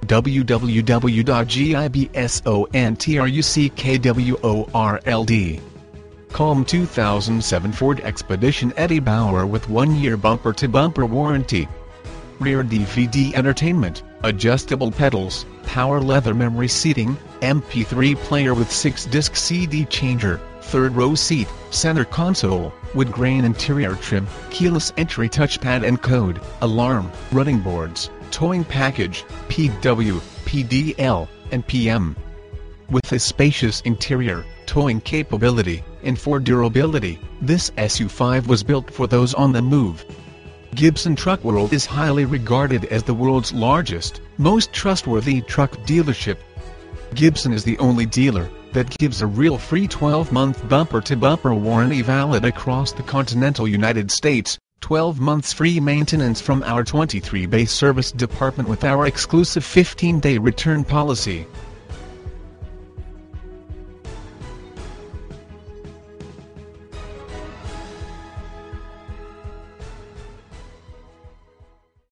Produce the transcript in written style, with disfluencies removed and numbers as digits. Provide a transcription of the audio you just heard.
www.gibsonTruckworld. Calm 2007 Ford Expedition Eddie Bauer with 1-year bumper-to-bumper warranty. Rear DVD entertainment, adjustable pedals, power leather memory seating, MP3 player with 6-disc CD changer, 3rd row seat, center console, wood grain interior trim, keyless entry touchpad and code, alarm, running boards, towing package, PW, PDL, and PM. With a spacious interior, towing capability, and for durability, this SU5 was built for those on the move. Gibson Truck World is highly regarded as the world's largest, most trustworthy truck dealership. Gibson is the only dealer that gives a real free 12-month bumper-to-bumper warranty valid across the continental United States, 12 months free maintenance from our 23-bay service department with our exclusive 15-day return policy,